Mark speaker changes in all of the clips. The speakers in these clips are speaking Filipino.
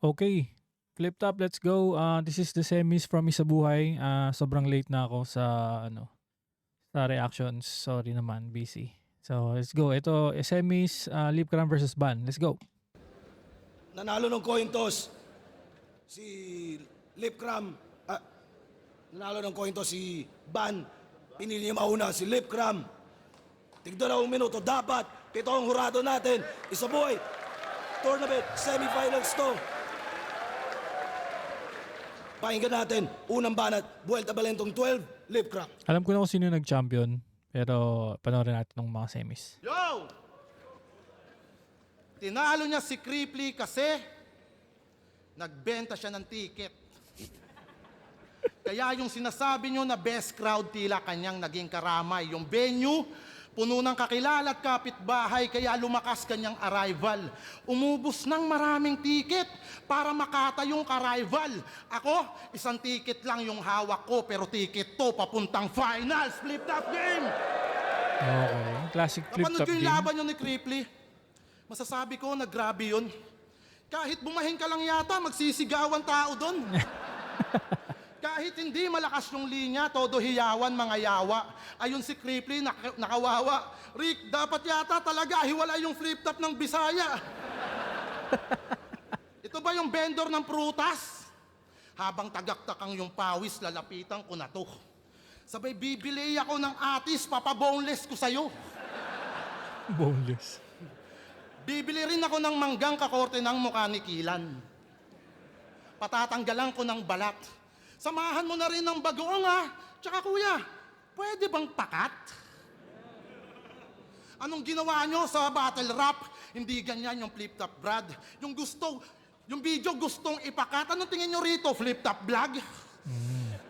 Speaker 1: Okay, flip top, let's go. This is the semis from Isabuhay. Sobrang late na ako sa sa reactions. Sorry naman, busy. So, let's go. Ito, semis, Lipcram versus Ban. Let's go.
Speaker 2: Nanalo ng coin toss si Lipcram. Nanalo ng coin toss si Ban. Pinili niya mauna si Lipcram. Tigdalawang minuto. Dapat ito ang hurado natin. Isabuhay tournament semifinals to. Pakinggan natin. Unang banat. Buelta Balentong 12. Lipcram.
Speaker 1: Alam ko na kung sino nag-champion, pero panoorin natin ng mga semis.
Speaker 3: Yo! Tinalo niya si Cripply kasi nagbenta siya ng ticket. Kaya yung sinasabi niyo na best crowd tila kanyang naging karamay. Yung venue, puno ng kakilala at kapitbahay, kaya lumakas kanyang arrival. Umubos ng maraming ticket para makata yung ka-rival. Ako, isang ticket lang yung hawak ko, pero ticket to papuntang finals. Flip top game!
Speaker 1: Okay, classic flip
Speaker 3: Napanood
Speaker 1: top
Speaker 3: ko yung
Speaker 1: game.
Speaker 3: laban yun ni Cripply. Masasabi ko, naggrabe yun. Kahit bumahin ka lang yata, magsisigawan tao doon. Kahit hindi malakas yung linya, todo hiyawan, mga yawa. Ayun si Cripply, nakawawa. Rick, dapat yata talaga hiwala yung flip top ng Bisaya. Ito ba yung vendor ng prutas? Habang tagaktakang yung pawis, lalapitan ko na to. Sabay bibili ako ng atis, papaboneless ko sa'yo.
Speaker 1: Boneless.
Speaker 3: Bibili rin ako ng manggang kakorte ng mukha ni Kilan. Patatanggalan ko ng balat. Samahan mo na rin ng bagoong ha. Tsaka kuya, pwede bang pakat? Anong ginawa nyo sa battle rap? Hindi ganyan yung flip top Brad. Yung video gustong ipakat. Anong tingin nyo rito? Flip top vlog?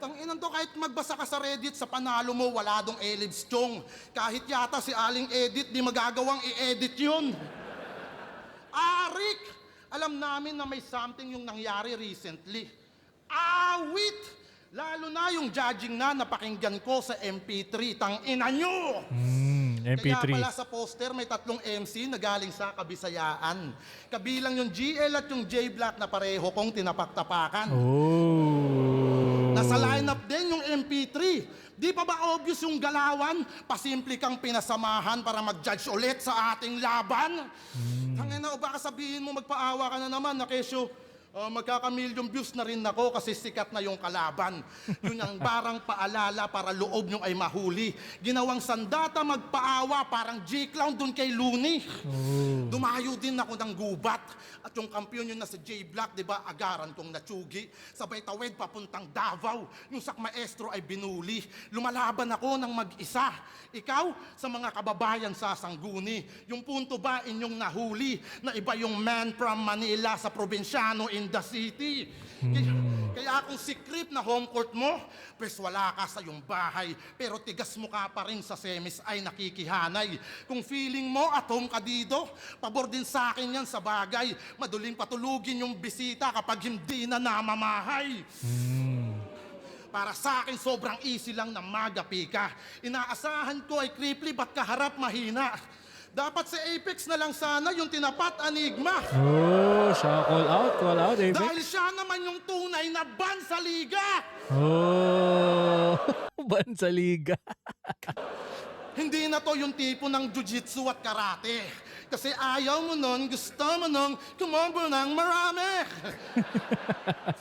Speaker 3: Tanginan to, kahit magbasa ka sa Reddit, sa panalo mo, wala dong Elibs Chong. Kahit yata si Aling Edit, di magagawang i-edit yun. Rick, alam namin na may something yung nangyari recently. Awit! Lalo na yung judging na napakinggan ko sa MP3. Tangina nyo!
Speaker 1: MP3.
Speaker 3: Kaya pala sa poster may 3 MC na galing sa Kabisayaan. Kabilang yung GL at yung J-Black na pareho kong tinapaktapakan.
Speaker 1: Oh.
Speaker 3: Nasa lineup din yung MP3. Di pa ba obvious yung galawan? Pasimple kang pinasamahan para mag-judge ulit sa ating laban? Tangina, o baka sabihin mo magpaawa ka na naman na kesyo, magkaka-million views na rin ako kasi sikat na yung kalaban. Yun ang barang paalala para loob nyo ay mahuli. Ginawang sandata magpaawa parang J-Clown dun kay Looney. Dumayo din ako ng gubat. At yung kampiyon yun na si J-Black, di ba, agaran kong natsugi. Sabay tawid papuntang Davao. Yung sak maestro ay binuli. Lumalaban ako ng mag-isa. Ikaw, sa mga kababayan sa Sangguni. Yung punto ba inyong nahuli na iba yung man from Manila sa probinsyano in the city? Kaya kung si Crip na home court mo, pwes wala ka sa iyong bahay, pero tigas mo ka pa rin sa semis ay nakikihanay. Kung feeling mo at home ka dito, pabor din sa akin yan sa bagay. Maduling patulugin yung bisita kapag hindi na namamahay. Para sa akin, sobrang easy lang na magapi ka. Inaasahan ko ay Cripply, ba't kaharap mahina? Dapat sa Apex na lang sana yung tinapat Enigma.
Speaker 1: Oh, siya call out, Apex.
Speaker 3: Dahil siya naman yung tunay na ban sa liga.
Speaker 1: Oh, ban sa liga.
Speaker 3: Hindi na to yung tipo ng jiu-jitsu at karate. Kasi ayaw mo nun, gusto mo nun, kumombo ng marami.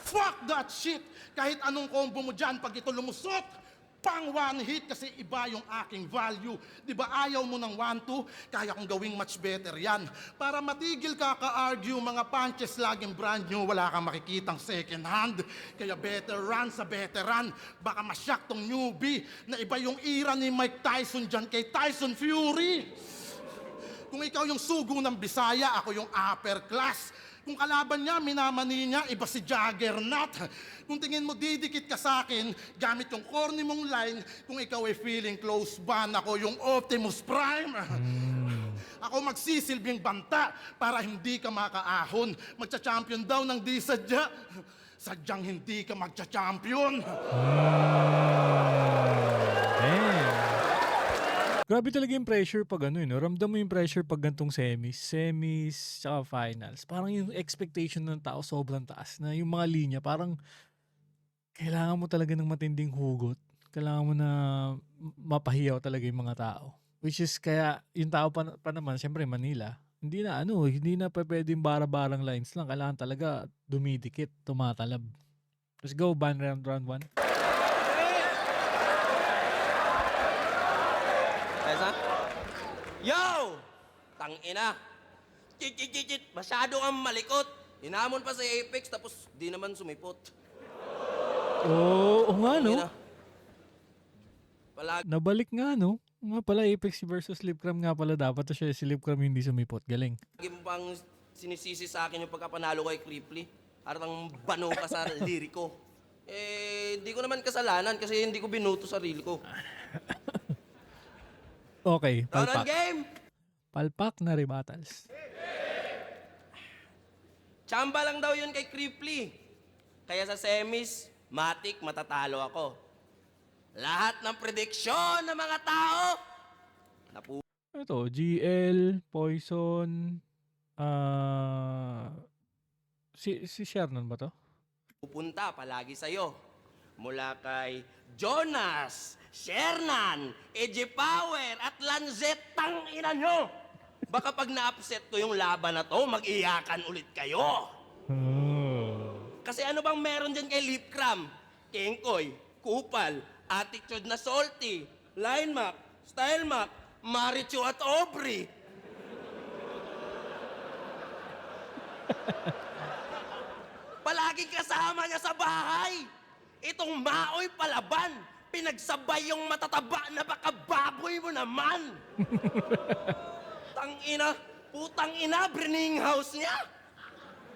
Speaker 3: Fuck that shit. Kahit anong combo mo dyan, pag ito lumusot, pang one hit kasi iba yung aking value. Di ba ayaw mo ng 1-2? Kaya kong gawing much better yan. Para matigil ka ka-argue, mga punches laging brand new, wala kang makikitang second hand. Kaya better run sa veteran. Baka masyak tong newbie na iba yung era ni Mike Tyson dyan kay Tyson Fury. Kung ikaw yung sugo ng Bisaya, ako yung upper class. Kung kalaban niya, minamani niya, iba si Juggernaut. Kung tingin mo didikit ka sa akin, gamit yung corny mong line, kung ikaw ay feeling close ban, ako yung Optimus Prime. Ako magsisilbing banta para hindi ka makaahon. Magcha-champion daw ng di sadya. Sadyang hindi ka magcha-champion.
Speaker 1: Damn. Grabe talaga yung pressure pag ano, no? Ramdam mo yung pressure pag gantong semis, tsaka finals. Parang yung expectation ng tao sobrang taas na yung mga linya, parang kailangan mo talaga ng matinding hugot. Kailangan mo na mapahiyaw talaga yung mga tao. Which is kaya yung tao pa naman, syempre Manila, hindi na pwedeng bara-barang lines lang. Kailangan talaga dumidikit, tumatalab. Let's go, ban round 1.
Speaker 4: Tessa? Yo! Tangina! Chit! Masyado kang malikot. Hinamon pa sa Apex tapos di naman sumipot.
Speaker 1: Oo nga, no?
Speaker 4: Tangina. Palagi
Speaker 1: Nabalik nga, no? Nga pala, Apex versus Lipcram nga pala. Dapat siya si Lipcram hindi sumipot. Galing.
Speaker 4: mo pang sinisisi sa akin yung pagkapanalo kay Cripply. Arang bano ka sa liriko. Hindi ko naman kasalanan kasi hindi ko binuto sarili ko.
Speaker 1: Okay,
Speaker 4: Round
Speaker 1: palpak.
Speaker 4: game!
Speaker 1: Palpak na rebattles.
Speaker 4: Chamba lang daw yun kay Cripply. Kaya sa semis, matik matatalo ako. Lahat ng prediksyon ng mga tao,
Speaker 1: Ito, GL, Poison, si Shernan ba to?
Speaker 4: pupunta palagi sa'yo. Mula kay Jonas, Shernan, EJ Power, at Lanzet, ina nyo! Baka pag na-upset ko yung laban na to, mag-iyakan ulit kayo. Kasi ano bang meron dyan kay Lipcram? Kengkoy, Kupal, Attitude na Salty, Line Map, Style Map, Marichu at Aubrey. Palaging kasama niya sa bahay. Itong maoy palaban, pinagsabay yung matataba na baka baboy mo naman. Putang ina, brining house niya.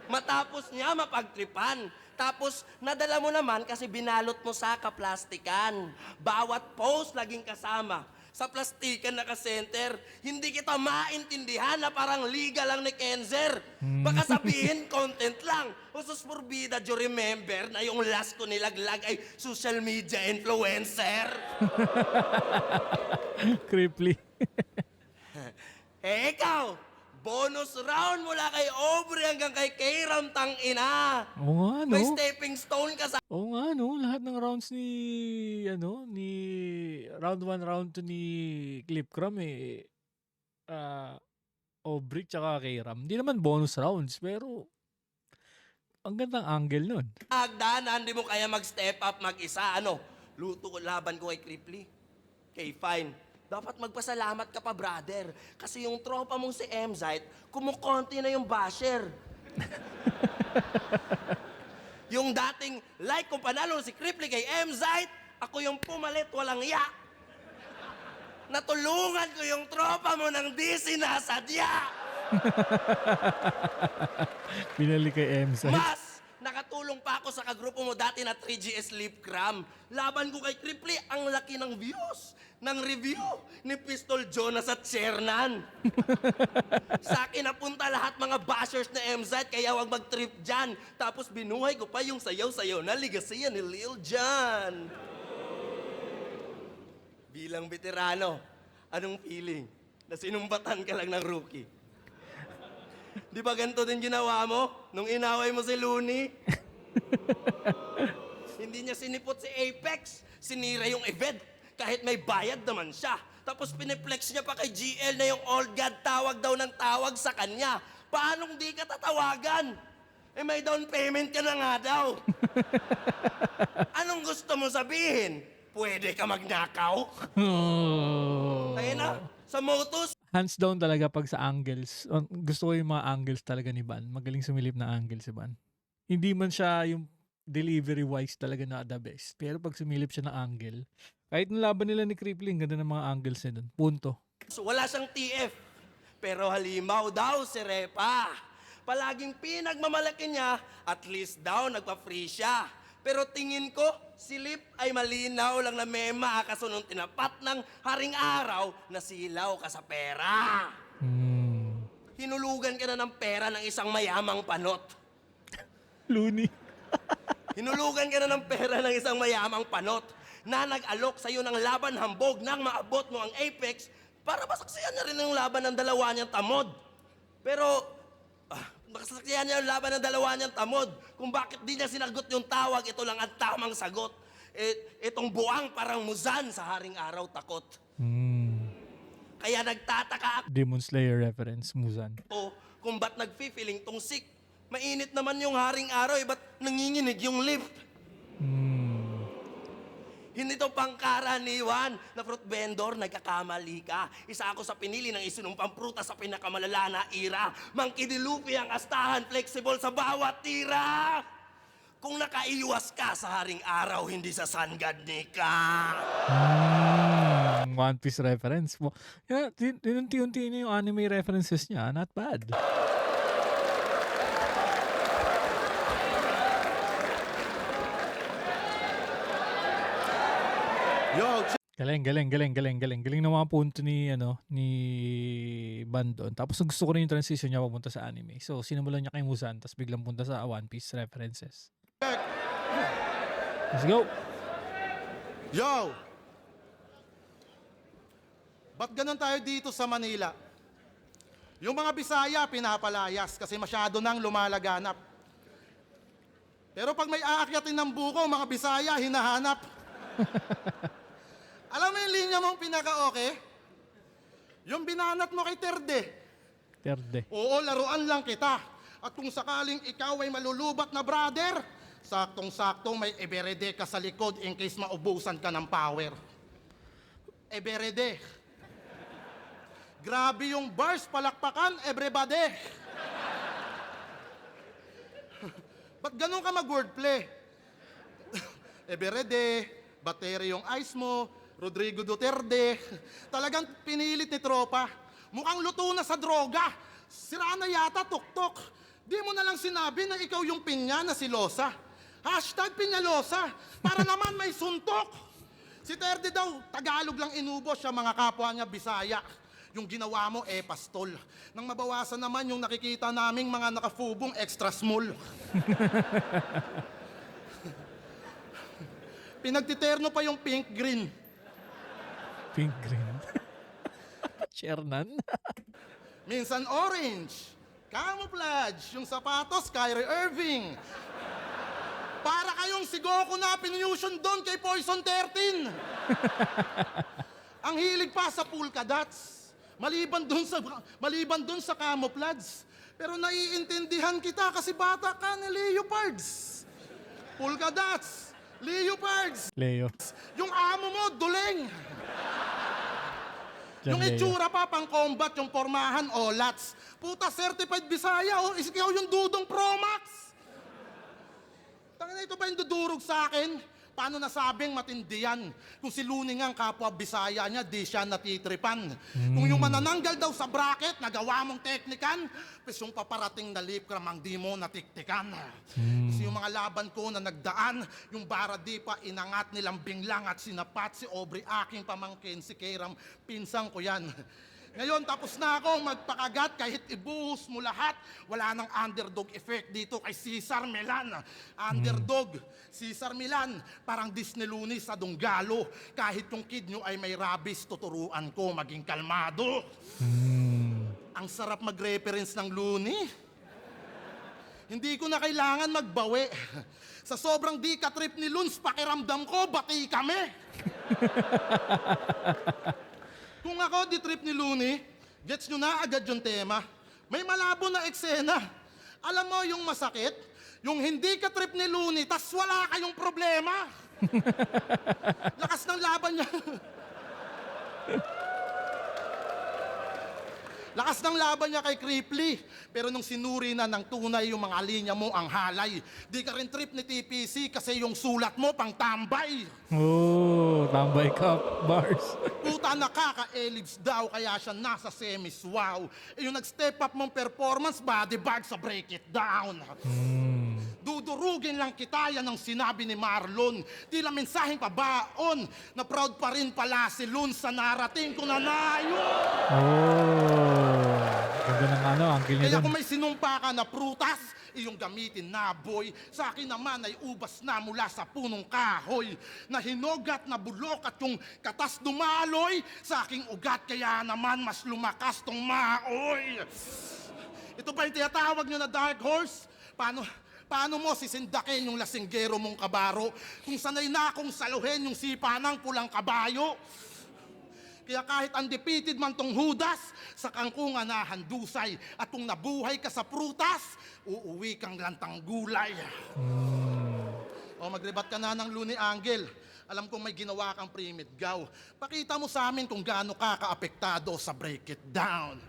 Speaker 4: Matapos niya mapagtripan. Tapos nadala mo naman kasi binalot mo sa kaplastikan. Bawat post laging kasama. Sa plastikan naka-center, hindi kita maintindihan na parang liga lang ni Kenzer. Baka sabihin, content lang. Usus forbida, do you remember na yung last ko nilaglag ay social media influencer?
Speaker 1: Cripply.
Speaker 4: Ikaw, bonus round mula kay Aubrey hanggang kay Kairam, ina.
Speaker 1: Oo nga, no?
Speaker 4: May stepping stone ka sa
Speaker 1: Oo nga, no? Lahat ng rounds ni round 1, round 2 ni Clipcram Aubrey tsaka Kairam. Hindi naman bonus rounds, pero ang gandang angle nun.
Speaker 4: hagdanan, di mo kaya mag-step up mag-isa. Luto ko laban ko kay Cripply. Okay, fine. Dapat magpasalamat ka pa, brother. Kasi yung tropa mong si Mzite, kumukonti na yung basher. Yung dating like kung panalo si Cripply kay Mzite, ako yung pumalit, walang ya. Natulungan ko yung tropa mo ng di sinasadya.
Speaker 1: Pinali kay Emsai.
Speaker 4: Mas, nakatulong pa ako sa kagrupo mo dati na 3GS Lipcram. Laban ko kay Cripply, ang laki ng views ng review ni Pistol Jonas at Shernan. Sa akin napunta lahat mga bashers na MZ, kaya wag mag-trip dyan. Tapos binuhay ko pa yung sayaw-sayaw na ligasiya ni Lil Jon. Bilang veterano, anong feeling na sinumbatan ka lang ng rookie? Di ba ganito din ginawa mo nung inaway mo si Looney? Hindi niya sinipot si Apex, sinira yung event kahit may bayad naman siya. Tapos piniplex niya pa kay GL na yung old god tawag daw ng tawag sa kanya. Paanong di ka tatawagan? May down payment ka na nga daw. Anong gusto mo sabihin? Pwede ka magnakaw? Kaya na, sa Motus,
Speaker 1: Hands down talaga pag sa angles. Gusto ko yung mga angles talaga ni Ban. Magaling sumilip na angle si Ban. Hindi man siya yung delivery-wise talaga na the best. Pero pag sumilip siya ng angle, kahit nung laban nila ni Cripply, ganda ng mga angles niya dun. Punto.
Speaker 4: wala siyang TF. Pero halimaw daw si Repa. Palaging pinagmamalaki niya, at least daw nagpa-free siya. Pero tingin ko, si Lip ay malinaw lang na mema kaso nung tinapat ng haring araw, nasilaw ka sa pera. Hinulugan ka na ng pera ng isang mayamang panot.
Speaker 1: Looney.
Speaker 4: Hinulugan ka na ng pera ng isang mayamang panot na nag-alok sa'yo ng laban hambog nang maabot mo ang Apex para masaksiyan niya rin yung laban ng dalawa niyang tamod. Pero, masasaksiyan niya yung laban ng dalawa niyang tamod. Kung bakit di niya sinagot yung tawag, ito lang ang tamang sagot. Itong buwang parang Muzan sa haring araw takot. Kaya nagtataka
Speaker 1: Demon Slayer reference, Muzan.
Speaker 4: ako kung ba't nagfi-feeling tong sick. Mainit naman yung haring araw, ba't nanginginig yung lift? Hindi to pangkaraniwan na fruit vendor, nagkakamali ka. Isa ako sa pinili ng isinumpang prutas sa pinakamalala na ira. Mangkidilupi ang astahan, flexible sa bawat tira. Kung nakaiwas ka sa haring araw, hindi sa sun god ni ka.
Speaker 1: One Piece reference mo. Yeah, unti-unti na yung anime references niya. Not bad.
Speaker 3: Yo,
Speaker 1: Galing ng mga punto ni Ban doon. Tapos gusto ko rin yung transition niya papunta sa anime. So sinimulan niya kay Muzan, tapos biglang punta sa One Piece references. Let's go.
Speaker 3: Yo! Ba't ganun tayo dito sa Manila? Yung mga Bisaya, pinapalayas kasi masyado nang lumalaganap. Pero pag may aakyatin ng buko, mga Bisaya, hinahanap. Alam mo yung linya mong pinaka-okay? Yung binanat mo kay Terde.
Speaker 1: Terde.
Speaker 3: Oo, laruan lang kita. At kung sakaling ikaw ay malulubat na brother, saktong-saktong may eberede ka sa likod in case maubusan ka ng power. Eberede. Grabe yung bars, palakpakan, everybody. Ba't ganun ka mag-wordplay? Eberede, bateri yung ice mo, Rodrigo Duterte. Talagang pinilit ni tropa. Mukhang luto na sa droga. Sira na yata, tuktok. Di mo na lang sinabi na ikaw yung pinya na si Losa. Hashtag Pinyalosa. Para naman may suntok. Si Terde daw, Tagalog lang inubos siya, mga kapwa niya Bisaya. Yung ginawa mo, pastol. Nang mabawasan naman yung nakikita naming mga nakafubong extra small. Pinagtiterno pa yung pink green.
Speaker 1: Pink green. Chernan.
Speaker 3: Minsan orange. Camouflage. Yung sapatos, Kyrie Irving. Para kayong si Goku na pinusion doon kay Poison 13. Ang hilig pa sa polka dots. Maliban dun sa camouflage. Pero naiintindihan kita kasi bata ka ni Leopards. Polka dots, Leopards.
Speaker 1: Leo.
Speaker 3: Yung amo mo, duling.
Speaker 1: John
Speaker 3: Yung
Speaker 1: Leo.
Speaker 3: itsura pa pang combat, yung pormahan, olats. Puta, certified Bisaya, ikaw yung Dudong Pro Max. Tangina, ito ba yung dudurog sa akin? Paano nasabing matindi yan? Kung si Luni nga ang kapwa Bisaya niya, di siya natitripan. Kung yung manananggal daw sa bracket, nagawa mong teknikan, pes yung paparating na lip cram di mo natiktikan. Kasi yung mga laban ko na nagdaan, yung Baradi pa inangat nilang binglang at sinapat si Aubrey, aking pamangkin, si Kairam, pinsang ko yan. Ngayon, tapos na akong magpakagat kahit ibuhos mo lahat. Wala nang underdog effect dito kay Cesar Milan. Underdog, Cesar Milan, parang Disney Looney sa Donggalo. Kahit yung kid nyo ay may rabies, tuturuan ko maging kalmado. Ang sarap mag-reference ng Looney. Hindi ko na kailangan magbawi. Sa sobrang di ka-trip ni Luns, pakiramdam ko, bati kami. Kung ako di trip ni Looney, gets nyo na agad yung tema. May malabo na eksena. Alam mo yung masakit? Yung hindi ka trip ni Looney, tas wala kayong problema. Lakas ng laban niya. Lakas ng laban niya kay Cripply. Pero nung sinuri na ng tunay yung mga linya mo ang halay, di ka rin trip ni TPC kasi yung sulat mo pang tambay.
Speaker 1: Oh, tambay cup bars.
Speaker 3: Puta, nakaka-ellipse daw kaya siya nasa semis. Wow. Yung nag-step up mong performance, body bag sa break it down. Dudurugin lang kita, yan ang sinabi ni Marlon. Tila mensaheng pabaon na proud pa rin pala si Lun sa narating ko na nayo.
Speaker 1: Oh, Ganda ng ano, uncle niya
Speaker 3: Kaya
Speaker 1: doon.
Speaker 3: kung may sinumpa ka na prutas, iyong gamitin na boy. Sa akin naman ay ubas na mula sa punong kahoy. Na hinog at nabulok at yung katas dumaloy. Sa aking ugat kaya naman mas lumakas tong maoy. Ito ba yung tinatawag nyo na dark horse? Paano mo sisindakin yung lasinggero mong kabaro? Kung sanay na akong saluhin yung sipa ng pulang kabayo. Kaya kahit undefeated man tong Judas, sa kangkungan na handusay. At kung nabuhay ka sa prutas, uuwi kang lantang gulay. O magrebat ka na ng Luni Angel. Alam kong may ginawa kang pre-midgaw. Pakita mo sa amin kung gaano ka kaapektado sa break it down.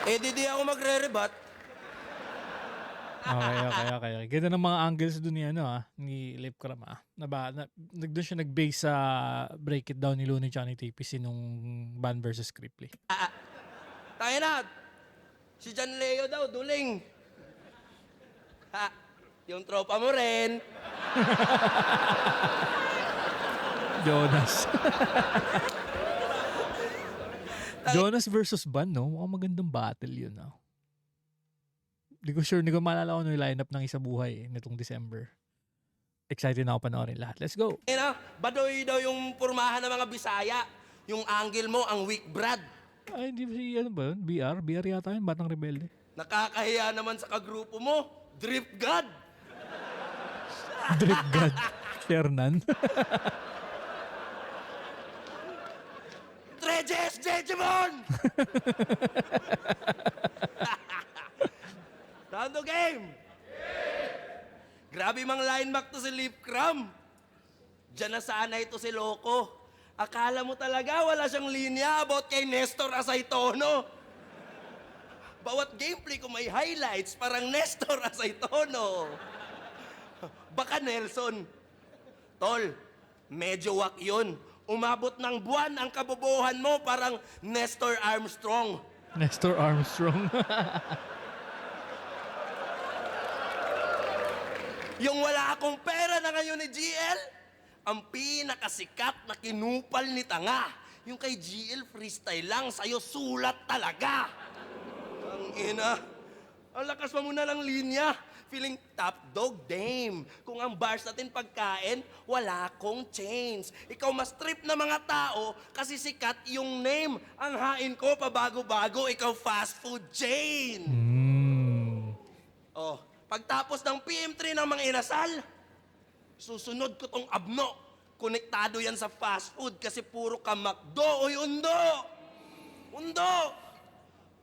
Speaker 4: Eh, di ako magre-rebat.
Speaker 1: Okay. Ganda ng mga angles doon ni ano ni Lip Cram doon siya nag-base sa break it down ni Looney Johnny TPC nung Ban versus Cripply.
Speaker 4: Tayo na. Si John Leo daw, duling. Ha, yung tropa mo rin.
Speaker 1: Jonas. Jonas versus Ban, no? Mukhang magandang battle yun, no? Hindi ko maalala ko yung lineup ng Isa Buhay nitong December. Excited na ako panoorin lahat. Let's go!
Speaker 4: Badoy daw yung pormahan ng mga Bisaya. Yung angle mo, ang weak brad.
Speaker 1: Ay, hindi si ano ba yun? BR? BR yata yun, Batang Rebelde.
Speaker 4: Nakakahiya naman sa kagrupo mo. Drip God.
Speaker 1: Drip God. Shernan.
Speaker 4: Trejes Jejemon! Round of game! Grabe mang line back to si Lip Cram. Diyan na sana ito si Loco. Akala mo talaga wala siyang linya about kay Nestor Asaytono. Bawat gameplay ko may highlights, parang Nestor Asaytono. Baka Nelson. Tol, medyo wak yun. Umabot ng buwan ang kabobohan mo, parang Nestor Armstrong.
Speaker 1: Nestor Armstrong.
Speaker 4: Yung wala akong pera na ngayon ni GL, ang pinakasikat na kinupal ni Tanga. Yung kay GL freestyle lang, sa'yo sulat talaga. Ang ina, ang lakas pa muna ng linya. Feeling top dog, dame. Kung ang bars natin pagkain, wala akong change. Ikaw mas trip na mga tao kasi sikat yung name. Ang hain ko pabago-bago, ikaw fast food chain. Oh, pagtapos ng PM3 ng mga inasal, susunod ko tong abno. Konektado yan sa fast food kasi puro ka McDo. Uy, undo! Undo!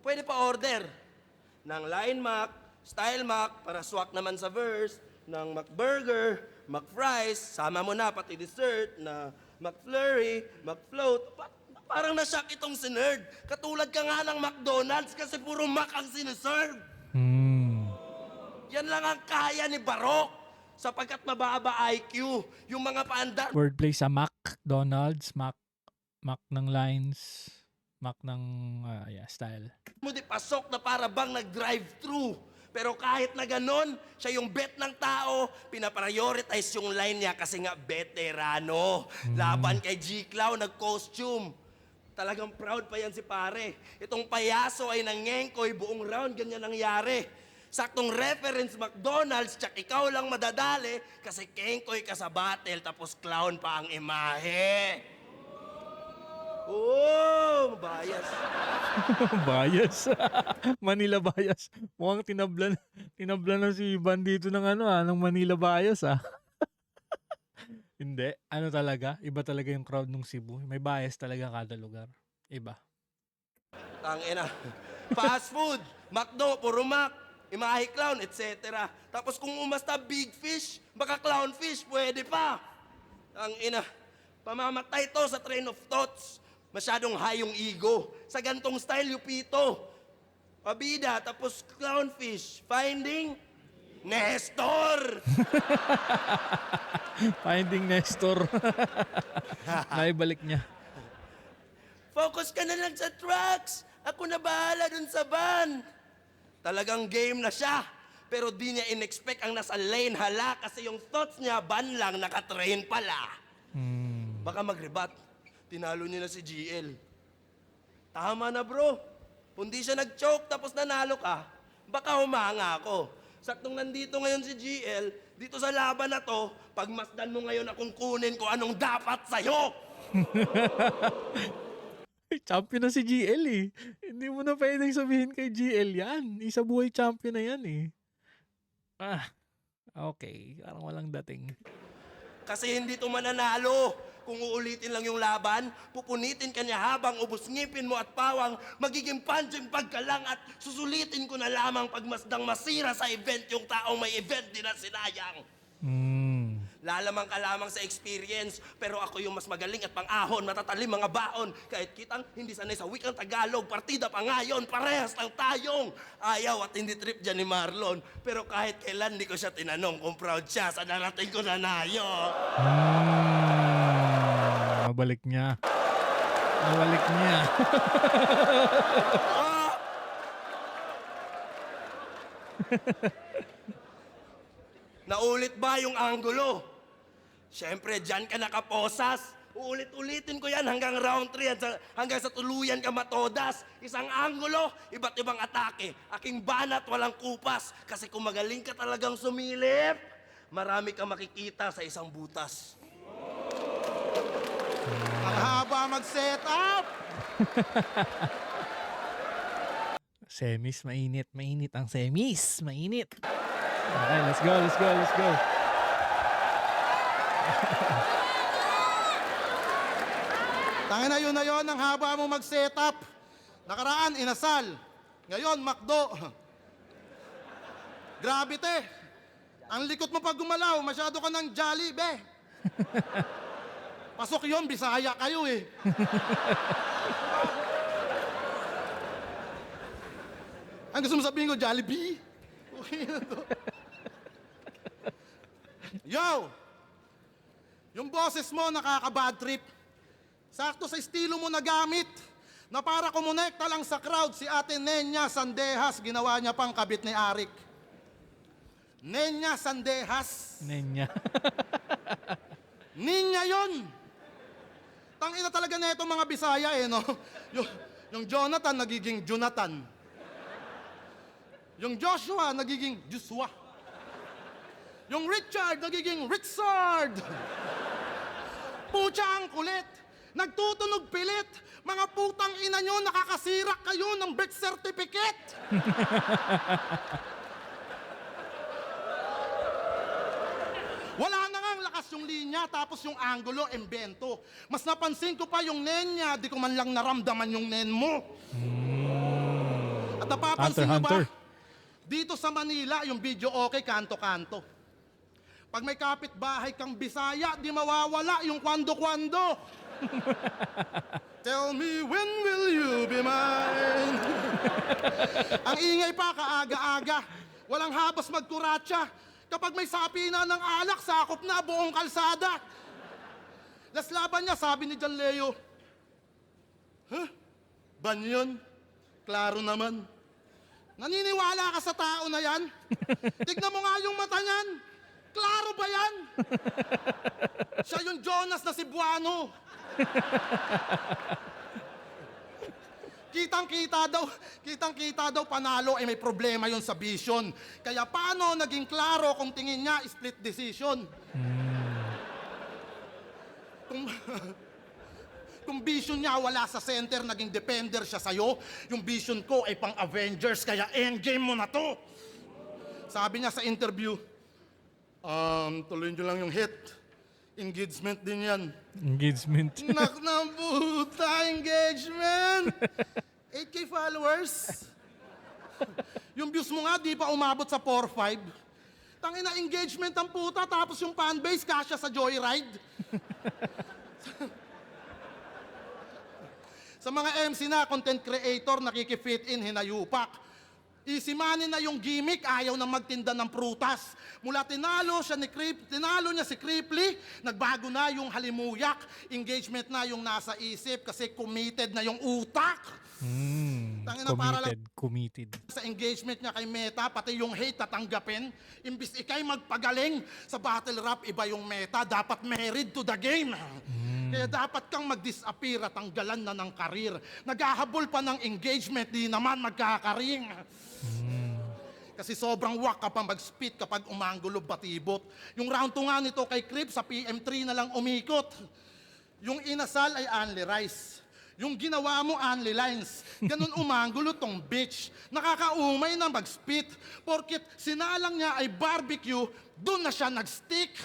Speaker 4: Pwede pa order ng Line Mac, Style Mac, para swak naman sa verse, ng McBurger, McFries, sama mo na pati dessert na McFlurry, McFloat. Parang na-shock itong sinerd. Katulad ka nga ng McDonald's kasi puro Mac ang sineserve. Yan lang ang kaya ni Barok sapagkat mababa IQ. Yung mga paandar
Speaker 1: Wordplay sa McDonald's, Mac ng lines, Mac ng style.
Speaker 4: mo di pasok na para bang nag-drive-thru. Pero kahit na ganon, siya yung bet ng tao, pinaprioritize yung line niya kasi nga veterano. Laban kay G-Clown, nag-costume. Talagang proud pa yan si pare. Itong payaso ay nangengkoy buong round, ganyan nangyari. Saktong reference McDonald's, tsak ikaw lang madadali kasi kengkoy ka sa battle tapos clown pa ang imahe. Oh, bias.
Speaker 1: Bias. Manila bias. Mukhang tinablan na si Van dito ng ng Manila bias Hindi. Ano talaga? Iba talaga yung crowd ng Cebu. May bias talaga kada lugar. Iba.
Speaker 4: Tangina. Fast food, McDo, puro Mac. Imahe clown, etc. Tapos kung umasta big fish, baka clownfish, pwede pa. Ang ina, pamamatay to sa train of thoughts. Masyadong high yung ego. Sa gantong style, Yupito. Pabida, tapos clownfish. Finding Nestor!
Speaker 1: Finding Nestor. Naibalik niya.
Speaker 4: Focus ka na lang sa trucks. Ako na bahala dun sa van. Talagang game na siya. Pero di niya in-expect ang nasa lane hala kasi yung thoughts niya, van lang, nakatrain pala. Baka mag-rebat. Tinalo niya na si GL. Tama na bro. Kung di siya nag-choke tapos nanalo ka, baka humanga ako. Saktong nandito ngayon si GL, dito sa laban na to, pagmasdan mo ngayon akong kunin ko anong dapat sa'yo.
Speaker 1: Champion na si GL eh. Hindi mo na pwedeng sabihin kay GL yan. Isa buhay champion na yan eh. Okay. Parang walang dating.
Speaker 4: Kasi hindi to mananalo. Kung uulitin lang yung laban, pupunitin ka niya habang ubos ngipin mo at pawang, magiging punching bag ka lang at susulitin ko na lamang pagmasdang masira sa event yung taong may event din na sinayang. Lalamang ka lamang sa experience, pero ako yung mas magaling at pang-ahon, matatalim mga baon. Kahit kitang hindi sanay sa wikang Tagalog, partida pa ngayon, parehas lang tayong ayaw at hindi trip dyan ni Marlon. Pero kahit kailan di ko siya tinanong kung proud siya sa narating ko na nayo.
Speaker 1: Mabalik niya. Mabalik niya.
Speaker 4: Naulit ba yung anggulo? Siyempre, dyan ka nakaposas. Uulit-ulitin ko yan hanggang round 3 at hanggang sa tuluyan ka matodas. Isang anggulo, iba't ibang atake. Aking banat walang kupas. Kasi kung magaling ka talagang sumilip, marami kang makikita sa isang butas.
Speaker 3: Ang haba mag-set up!
Speaker 1: Semis, mainit. Mainit ang semis. Mainit. Okay, let's go, let's go, let's go.
Speaker 3: Tangina yun na yun, ang haba mo mag-set up. Nakaraan, inasal. Ngayon, McDo. Grabe te. Ang likot mo pag gumalaw, masyado ka ng jolly, be. Pasok yun, Bisaya kayo eh. Ang gusto mo sabihin ko, Jollibee? Okay na to. Yo! Yung boses mo nakaka-bad trip. Sakto sa estilo mo na gamit na para kumonekta lang sa crowd si Ate Nenya Sandehas, ginawa niya pang kabit ni Arik. Nenya Sandehas.
Speaker 1: Nenya.
Speaker 3: Ninya yun! Tangina talaga na itong mga Bisaya eh, no? Yung Jonathan nagiging Jonathan. Yung Joshua nagiging Joshua. Yung Richard nagiging Richard. Pucha ang kulit. Nagtutunog pilit. Mga putang ina nyo, nakakasira kayo ng birth certificate. Wala na nga ang lakas yung linya, tapos yung angulo, embento. Mas napansin ko pa yung nen niya, di ko man lang naramdaman yung nen mo. At napapansin nyo ba,
Speaker 1: Hunter.
Speaker 3: dito sa Manila, yung video okay, kanto-kanto. Pag may kapitbahay kang Bisaya, di mawawala yung kwando-kwando. Tell me when will you be mine? Ang ingay pa, kaaga-aga. Walang habas magkuratsa. Kapag may sapi na ng alak, sakop na buong kalsada. Las laban niya, sabi ni John Leo, huh? Ban yun? Klaro naman. Naniniwala ka sa tao na yan? Tignan mo nga yung mata niyan. Klaro ba yan? Siya yung Jonas na Cebuano. Kitang-kita daw panalo ay may problema yon sa vision. Kaya paano naging klaro kung tingin niya split decision? Kung vision niya wala sa center, naging defender siya sa'yo. Yung vision ko ay pang Avengers, kaya endgame mo na to. Sabi niya sa interview, tuloy niyo lang yung hit. Engagement din yan.
Speaker 1: Engagement.
Speaker 3: Nak na puta, engagement! 8K followers. Yung views mo nga, di pa umabot sa 4-5. Tangina, engagement ang puta, tapos yung fanbase, kasya sa Joyride. Sa mga MC na, content creator, nakikifit in, hinayupak. Easy money na yung gimmick, ayaw na magtinda ng prutas. Mula tinalo niya si Cripply, nagbago na yung halimuyak. Engagement na yung nasa isip kasi committed na yung utak. Tangina, para lang
Speaker 1: Committed.
Speaker 3: sa engagement niya kay Meta, pati yung hate tatanggapin. Imbis ikay magpagaling sa battle rap, iba yung meta, dapat married to the game. Kaya dapat kang mag-disappear at tanggalan na ng karir. Naghahabol pa ng engagement, di naman magkakaring. Kasi sobrang wak ka pa mag-spit kapag umanggulo batibot. Yung round 2 nga nito kay Crip sa PM3 na lang umikot. Yung inasal ay only rice. Yung ginawa mo only lines. Ganun umanggulo tong bitch. Nakakaumay na mag-spit. Porkit sinalang niya ay barbecue, doon na siya nag-stick.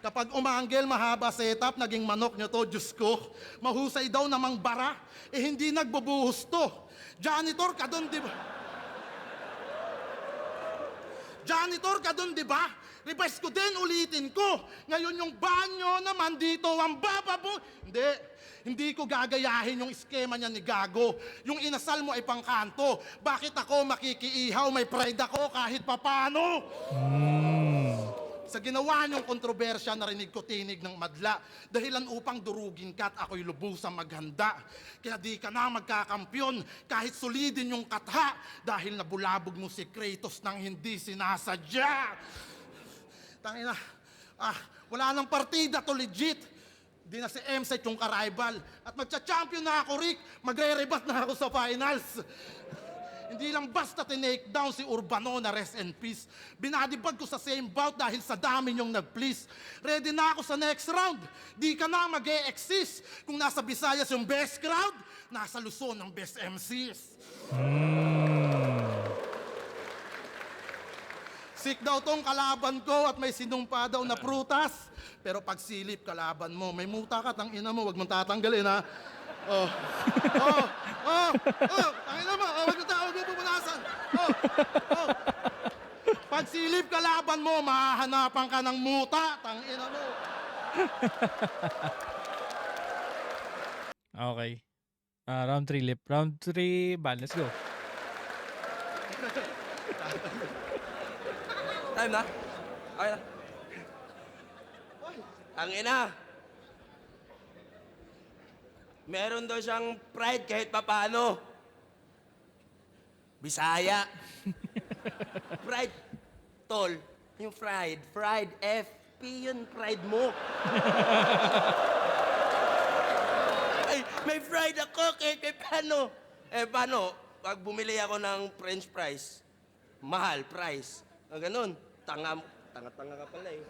Speaker 3: Kapag umanggel, mahaba setup, naging manok niyo to, Diyos ko. Mahusay daw namang bara, hindi nagbubuhos to. Janitor ka doon, di ba? Janitor ka doon, di ba? Request ko din, ulitin ko. Ngayon yung banyo naman dito, ang bababo. Hindi ko gagayahin yung eskema niya ni Gago. Yung inasal mo ay pangkanto. Bakit ako makikiihaw, may pride ako kahit papano? Sa ginawa niyong kontrobersya, narinig ko tinig ng madla. Dahilan upang durugin ka at ako'y lubusang maghanda. Kaya di ka na magkakampyon kahit solidin yung katha. Dahil nabulabog mo si Kratos nang hindi sinasadya. Tangina, wala nang partida to legit. Di na si M-Set yung ka-rival. At magcha-champion na ako, Rick. Magre-rebat na ako sa finals. Hindi lang basta tinake down si Urbano na rest in peace. Binadibag ko sa same bout dahil sa dami niyong nag-please. Ready na ako sa next round. Di ka na mag-e-exist. Kung nasa Visayas yung best crowd, nasa Luzon ang best MCs. Sick daw tong kalaban ko at may sinumpa daw na prutas. Pero pag silip kalaban mo, may muta ka, tang ina mo, wag mong tatanggalin ha. Tangina mo, wag mo pupunasan. Pag silip kalaban mo, mahahanapan ka ng muta, tangina mo.
Speaker 1: Okay. Round 3 lip. Round 3 ban. Let's go.
Speaker 4: Time na? Okay na. Ang ina. Meron daw siyang pride kahit papano. Bisaya. Pride. Tol. Yung fried. Fried. FP yun. Pride mo. Ay, may fried ako kahit paano. Paano? Pag bumili ako ng french fries, mahal, price. Ganun. Tanga-tanga ka pala eh.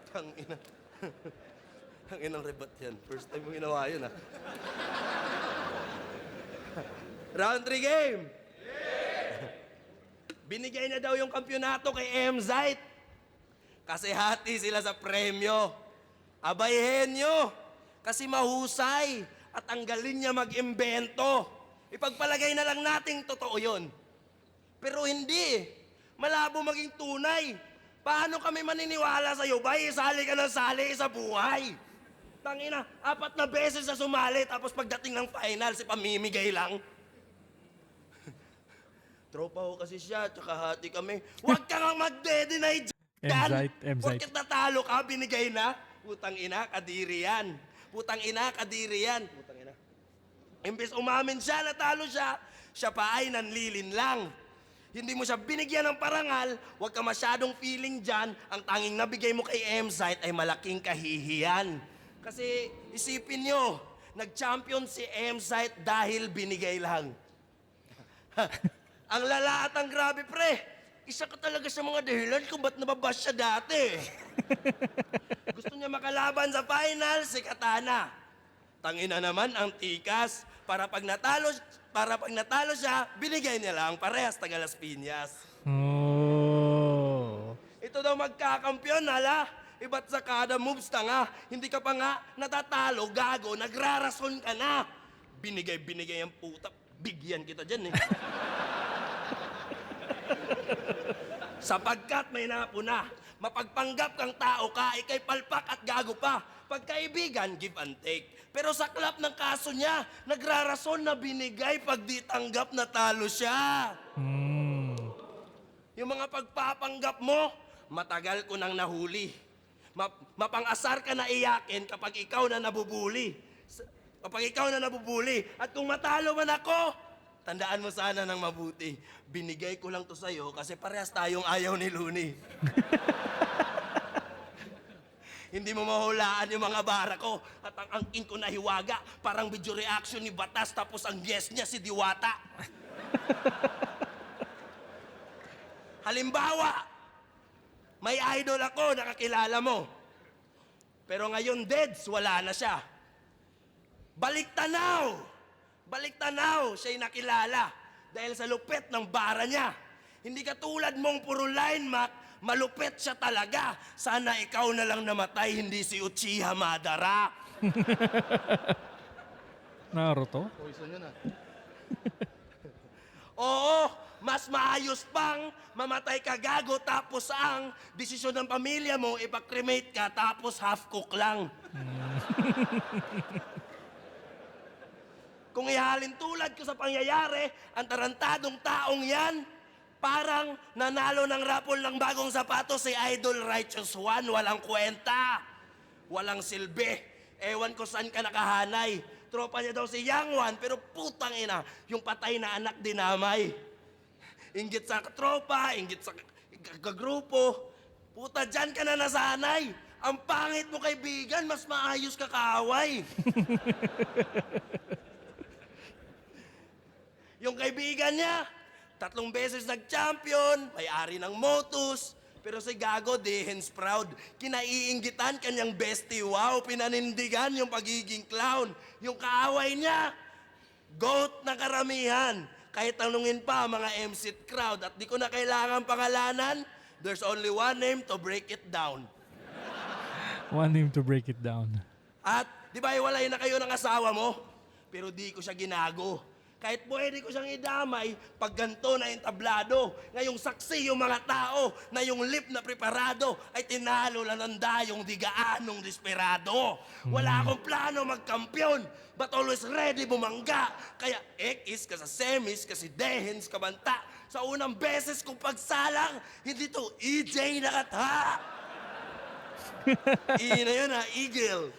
Speaker 4: Tangina. Tanginang rebat yan. First time mo ginawa yun, ha? Round 3 game! Binigay na daw yung kampyonato kay M-Zite. Kasi hati sila sa premyo. Abayhin nyo. Kasi mahusay. At ang galing niya mag-imbento. Ipagpalagay na lang nating totoo yun. Pero hindi. Malabo maging tunay. Paano kami maniniwala sa'yo, bay? Sali ka ng sali sa buhay. Tangina, 4 na beses na sumali, tapos pagdating ng finals, pamimigay lang. Tropa ko kasi siya, tsaka hati kami. Huwag ka nga mag-de-deny dyan!
Speaker 1: M-Zite.
Speaker 4: Bakit natalo ka, binigay na? Putang ina, kadiri yan. Putang ina, kadiri yan. Putang ina. Imbes umamin siya, natalo siya, siya pa ay nanlilin lang. Hindi mo siya binigyan ng parangal, huwag ka masyadong feeling dyan, ang tanging nabigay mo kay M-Zite ay malaking kahihiyan. Kasi isipin nyo, nag-champion si M-Zite dahil binigay lang. Ang lala at ang grabe, pre. Isa ka talaga sa mga dahilan kung ba't nababash siya dati. Gusto niya makalaban sa final, si Katana. Tangina naman ang tikas. Para pag natalo siya, binigay niya lang parehas taga Las Piñas.
Speaker 1: Oh.
Speaker 4: Ito daw magkakampiyon, hala. Iba't sa kada moves tanga. Hindi ka pa nga natatalo, gago, nagrarason ka na. Binigay ang puta. Bigyan kita dyan eh. Sapagkat may napuna, mapagpanggap kang tao ka, ikay palpak at gago pa. Pagkaibigan, give and take. Pero sa klap ng kaso niya, nagrarason na binigay pag di tanggap na talo siya. Yung mga pagpapanggap mo, matagal ko nang nahuli. Mapang-asar ka na iyakin kapag ikaw na nabubuli. Kapag ikaw na nabubuli. At kung matalo man ako, tandaan mo sana ng mabuti. Binigay ko lang to sa'yo kasi parehas tayong ayaw ni Looney. Hindi mo mahulaan yung mga bara ko. At ang angkin ko na hiwaga, parang video reaction ni Batas tapos ang guest niya si Diwata. Halimbawa, may idol ako, nakakilala mo. Pero ngayon, Deds, wala na siya. Balik tanaw, siya'y nakilala dahil sa lupit ng bara niya. Hindi katulad mong puro line, Mac, malupit siya talaga. Sana ikaw na lang namatay, hindi si Uchiha Madara.
Speaker 1: Naruto?
Speaker 3: Poison yun ah.
Speaker 4: Oo, mas maayos pang mamatay ka gago tapos ang desisyon ng pamilya mo, ipag-cremate ka tapos half-cook lang. Kung ihalin tulad ko sa pangyayari, ang tarantadong taong yan, parang nanalo ng rapol ng bagong sapatos si Idol Righteous One. Walang kwenta, walang silbi. Ewan ko saan ka nakahanay. Tropa niya daw si Young One, pero putang ina, yung patay na anak dinamay. Inggit sa tropa, inggit sa kagrupo. Puta, dyan ka na nasanay. Ang pangit mo kaibigan, mas maayos ka kaaway. Yung kaibigan niya, 3 beses nag-champion, may-ari ng Motus, pero si Gago, Dehens proud. Kinaiinggitan kanyang bestie, wow, pinanindigan yung pagiging clown. Yung kaaway niya, goat na karamihan. Kahit tanungin pa mga MC crowd at di ko na kailangan pangalanan, there's only one name to break it down.
Speaker 1: One name to break it down.
Speaker 4: At di ba iwalay na kayo ng asawa mo? Pero di ko siya ginago. Kahit pwede ko siyang idamay, pag ganito na entablado. Ngayong saksi yung mga tao na yung lip na preparado ay tinalo lang ng dayong digaanong desperado. Wala akong plano magkampiyon, but always ready bumangga. Kaya X ka sa semis, kasi Dehens ka banta. Sa unang beses kong pagsalang, hindi to EJ nakatha. Na yun ha, Eagle.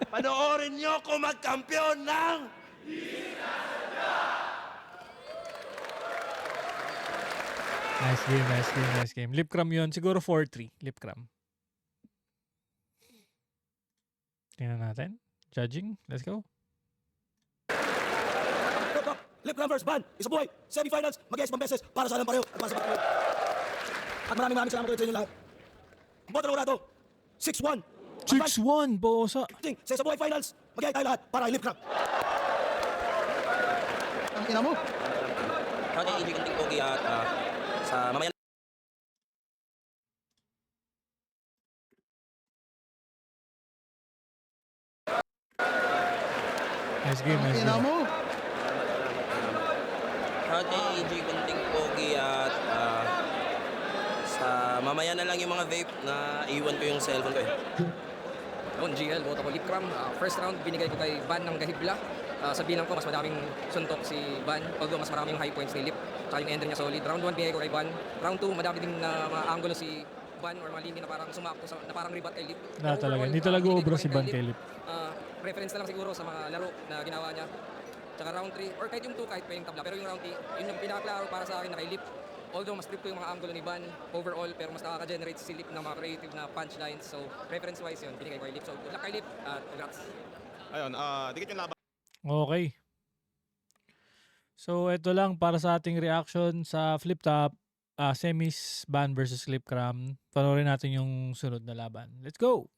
Speaker 4: Panoorin nyo kung magkampiyon ng
Speaker 1: Nice game. Lipcram yun. Siguro 4-3. Lipcram. Tingnan natin. Judging. Let's go.
Speaker 2: Lipcram vs. Ban, isa buhay, semifinals, mag-iis beses para sa alam pareho at para sa pagkakas. At maraming salamat ulit sa inyo lahat. Boto ng Urado, 6-1.
Speaker 1: 6-1, bosa.
Speaker 2: Sa isa buhay finals, mag-iis tayo lahat para kay Lipcram.
Speaker 3: Ang ina mo.
Speaker 4: Kaya ibig kong tingkogi at sa mamaya
Speaker 1: Nice game.
Speaker 3: Ang ina mo.
Speaker 4: Kaya ibig kong tingkogi at sa mamaya na lang yung mga vape na iwan ko yung cellphone ko eh.
Speaker 5: Noon, GL, boto ko Lipcram. First round, binigay ko kay Ban ng Gahibla. Sabihin lang ko, mas madaming suntok si Ban. Although, mas maraming high points ni Lip. Tsaka yung ender niya solid. Round 1, binigay ko kay Ban. Round 2, madami din na mga angulo si Ban or mga linya na parang sumakto, na parang rebat kay Lip.
Speaker 1: Na talaga.
Speaker 5: Overall,
Speaker 1: Hindi talaga
Speaker 5: binigay ko
Speaker 1: obra
Speaker 5: rin
Speaker 1: si Ban kay Lip.
Speaker 5: Reference na lang siguro sa mga laro na ginawa niya. Tsaka round 3, or kahit yung 2, kahit pwedeng tabla. Pero yung round 3, yun yung pinakaklaro para sa akin na kay Lip. Although mas trip ko yung mga angulo ni Ban overall, pero mas nakaka-generate si Lip ng mga creative na punchlines. So, preference-wise yun, binigay ko kay Lip. So, good luck kay Lip at congrats.
Speaker 6: Ayun, dikit yung laban.
Speaker 1: Okay. So, ito lang para sa ating reaction sa flip top. Semis, Ban versus Lipcram. Panoorin natin yung sunod na laban. Let's go!